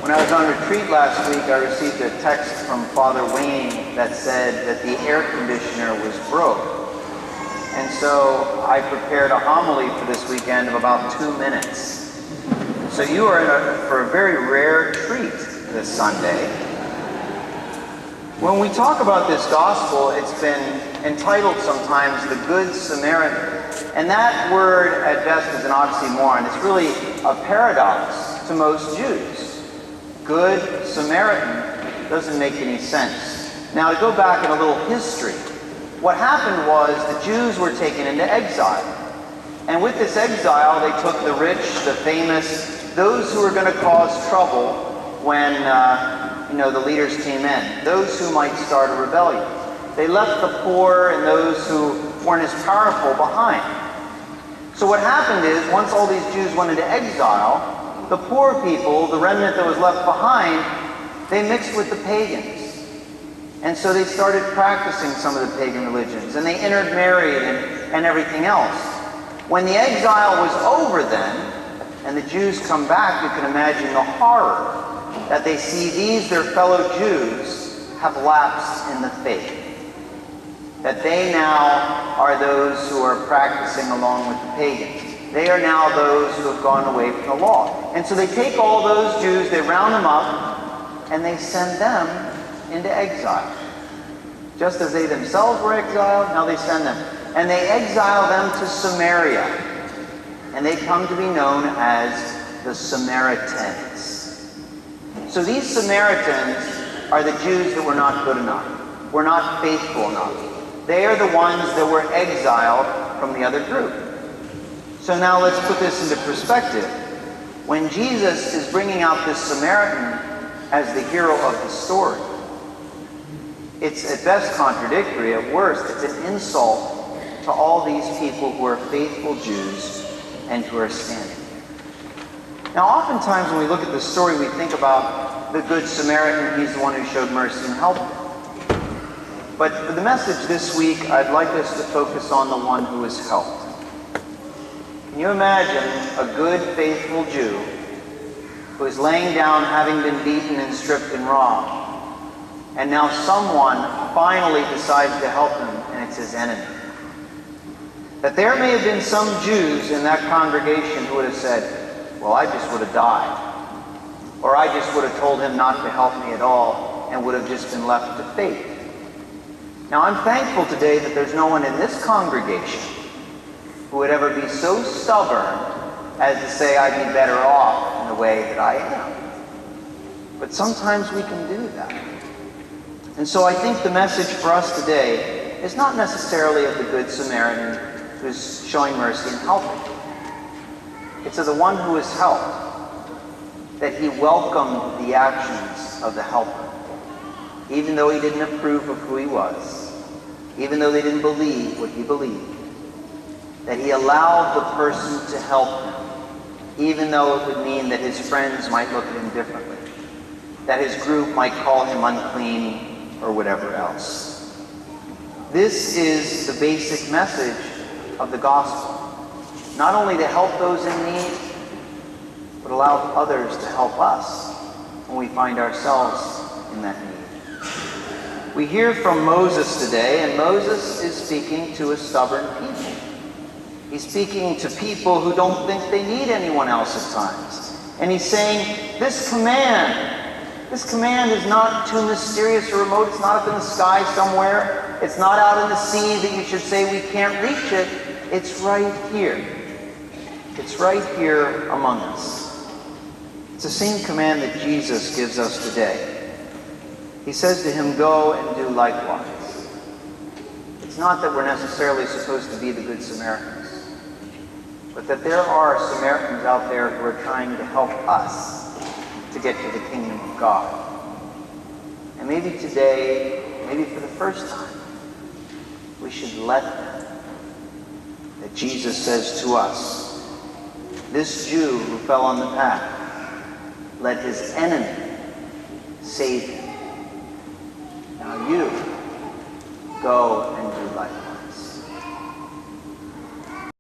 When I was on retreat last week, I received a text from Father Wayne that said that the air conditioner was broke. And so I prepared a homily for this weekend of about 2 minutes. So you are in for a very rare treat this Sunday. When we talk about this gospel, it's been entitled sometimes the Good Samaritan. And that word at best is an oxymoron. It's really a paradox to most Jews. Good Samaritan doesn't make any sense. Now, to go back in a little history, what happened was the Jews were taken into exile. And with this exile, they took the rich, the famous, those who were going to cause trouble when the leaders came in, those who might start a rebellion. They left the poor and those who weren't as powerful behind. So what happened is, once all these Jews went into exile, the poor people, the remnant that was left behind, they mixed with the pagans. And so they started practicing some of the pagan religions, and they intermarried and everything else. When the exile was over then, and the Jews come back, you can imagine the horror that they see these, their fellow Jews, have lapsed in the faith. That they now are those who are practicing along with the pagans. They are now those who have gone away from the law. And so they take all those Jews, they round them up, and they send them into exile. Just as they themselves were exiled, now they send them. And they exile them to Samaria. And they come to be known as the Samaritans. So these Samaritans are the Jews that were not good enough, were not faithful enough. They are the ones that were exiled from the other group. So now let's put this into perspective. When Jesus is bringing out this Samaritan as the hero of the story, it's at best contradictory, at worst it's an insult to all these people who are faithful Jews and who are standing. Now oftentimes when we look at the story, we think about the Good Samaritan. He's the one who showed mercy and helped. But for the message this week, I'd like us to focus on the one who is helped. Can you imagine a good, faithful Jew who is laying down having been beaten and stripped and robbed, and now someone finally decides to help him, and it's his enemy? That there may have been some Jews in that congregation who would have said, well, I just would have died. Or I just would have told him not to help me at all and would have just been left to fate. Now, I'm thankful today that there's no one in this congregation who would ever be so stubborn as to say I'd be better off in the way that I am. But sometimes we can do that. And so I think the message for us today is not necessarily of the Good Samaritan who's showing mercy and helping. It's of the one who is helped, that he welcomed the actions of the helper. Even though he didn't approve of who he was, even though they didn't believe what he believed, that he allowed the person to help him, even though it would mean that his friends might look at him differently, that his group might call him unclean or whatever else. This is the basic message of the gospel. Not only to help those in need, but allow others to help us when we find ourselves in that need. We hear from Moses today, and Moses is speaking to a stubborn people. He's speaking to people who don't think they need anyone else at times. And he's saying, this command is not too mysterious or remote. It's not up in the sky somewhere. It's not out in the sea that you should say we can't reach it. It's right here. It's right here among us. It's the same command that Jesus gives us today. He says to him, go and do likewise. It's not that we're necessarily supposed to be the Good Samaritans, but that there are Samaritans out there who are trying to help us to get to the kingdom of God. And maybe today, maybe for the first time, we should let them. That Jesus says to us, this Jew who fell on the path, let his enemy save him. Now you go and